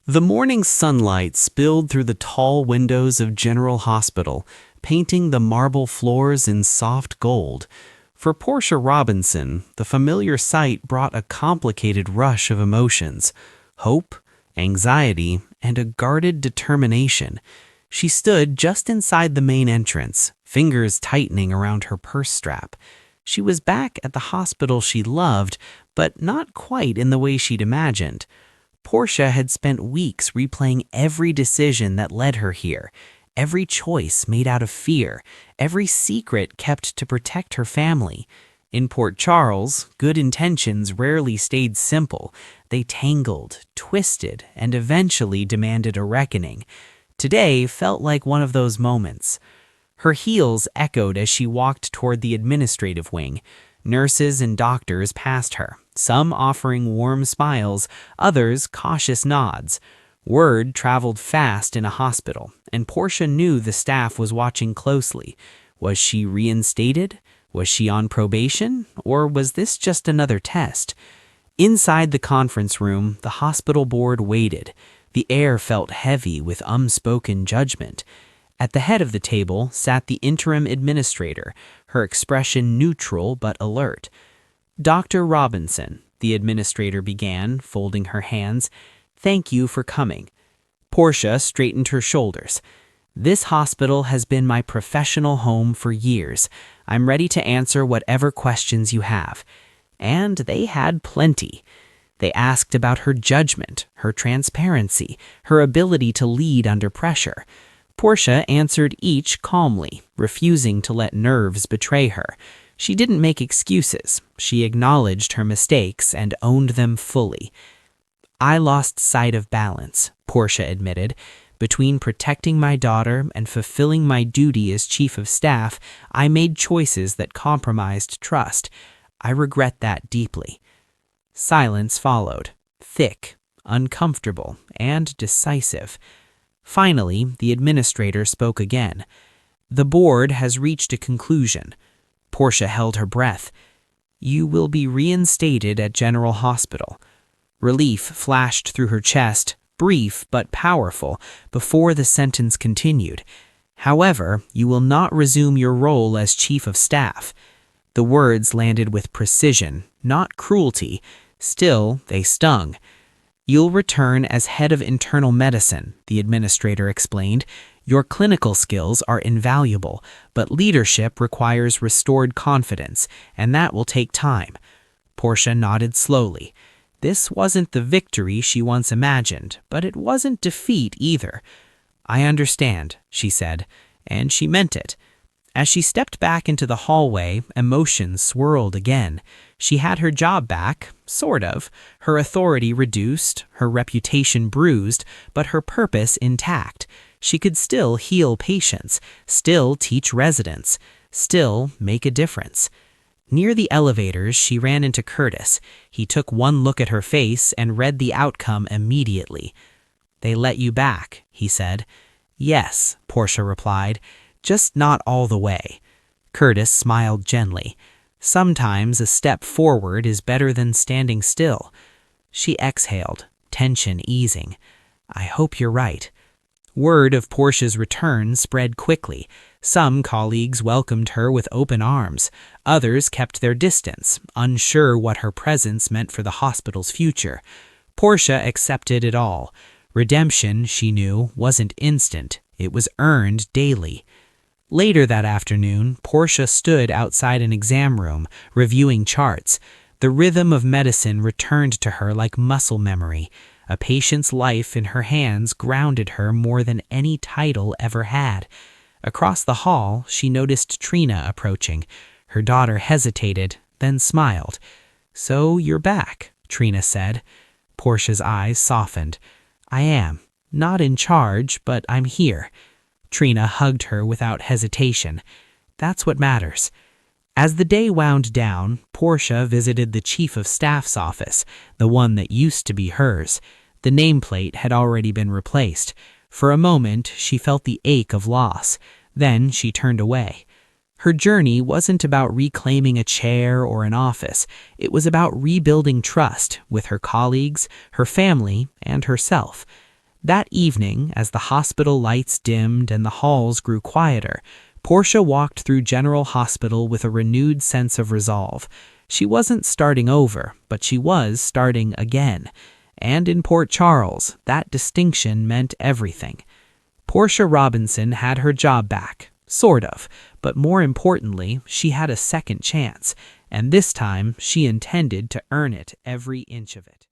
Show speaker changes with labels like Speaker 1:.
Speaker 1: The morning sunlight spilled through the tall windows of General Hospital, painting the marble floors in soft gold. For Portia Robinson, the familiar sight brought a complicated rush of emotions: hope, anxiety, and a guarded determination. She stood just inside the main entrance, fingers tightening around her purse strap. She was back at the hospital she loved, but not quite in the way she'd imagined. Portia had spent weeks replaying every decision that led her here, every choice made out of fear, every secret kept to protect her family. In Port Charles, good intentions rarely stayed simple. They tangled, twisted, and eventually demanded a reckoning. Today felt like one of those moments. Her heels echoed as she walked toward the administrative wing. Nurses and doctors passed her, some offering warm smiles, others cautious nods. Word traveled fast in a hospital, and Portia knew the staff was watching closely. Was she reinstated? Was she on probation? Or was this just another test? Inside the conference room, the hospital board waited. The air felt heavy with unspoken judgment. At the head of the table sat the interim administrator, her expression neutral but alert. "Dr. Robinson," the administrator began, folding her hands, "thank you for coming." Portia straightened her shoulders. "This hospital has been my professional home for years. I'm ready to answer whatever questions you have." And they had plenty. They asked about her judgment, her transparency, her ability to lead under pressure. Portia answered each calmly, refusing to let nerves betray her. She didn't make excuses. She acknowledged her mistakes and owned them fully. "I lost sight of balance," Portia admitted. "Between protecting my daughter and fulfilling my duty as chief of staff, I made choices that compromised trust. I regret that deeply." Silence followed, thick, uncomfortable, and decisive. Finally, the administrator spoke again. "The board has reached a conclusion." Portia held her breath. "You will be reinstated at General Hospital." Relief flashed through her chest, brief but powerful, before the sentence continued. "However, you will not resume your role as chief of staff." The words landed with precision, not cruelty. Still, they stung. "You'll return as head of internal medicine," the administrator explained. "Your clinical skills are invaluable, but leadership requires restored confidence, and that will take time." Portia nodded slowly. This wasn't the victory she once imagined, but it wasn't defeat either. "I understand," she said, and she meant it. As she stepped back into the hallway, emotions swirled again. She had her job back, sort of, her authority reduced, her reputation bruised, but her purpose intact. She could still heal patients, still teach residents, still make a difference. Near the elevators, she ran into Curtis. He took one look at her face and read the outcome immediately. "They let you back," he said. "Yes," Portia replied. "Just not all the way." Curtis smiled gently. "Sometimes a step forward is better than standing still." She exhaled, tension easing. "I hope you're right." Word of Portia's return spread quickly. Some colleagues welcomed her with open arms. Others kept their distance, unsure what her presence meant for the hospital's future. Portia accepted it all. Redemption, she knew, wasn't instant. It was earned daily. Later that afternoon, Portia stood outside an exam room, reviewing charts. The rhythm of medicine returned to her like muscle memory. A patient's life in her hands grounded her more than any title ever had. Across the hall, she noticed Trina approaching. Her daughter hesitated, then smiled. "So you're back," Trina said. Portia's eyes softened. "I am. Not in charge, but I'm here." Trina hugged her without hesitation. "That's what matters." As the day wound down, Portia visited the chief of staff's office, the one that used to be hers. The nameplate had already been replaced. For a moment, she felt the ache of loss. Then she turned away. Her journey wasn't about reclaiming a chair or an office. It was about rebuilding trust with her colleagues, her family, and herself. That evening, as the hospital lights dimmed and the halls grew quieter, Portia walked through General Hospital with a renewed sense of resolve. She wasn't starting over, but she was starting again. And in Port Charles, that distinction meant everything. Portia Robinson had her job back, sort of, but more importantly, she had a second chance, and this time she intended to earn it every inch of it.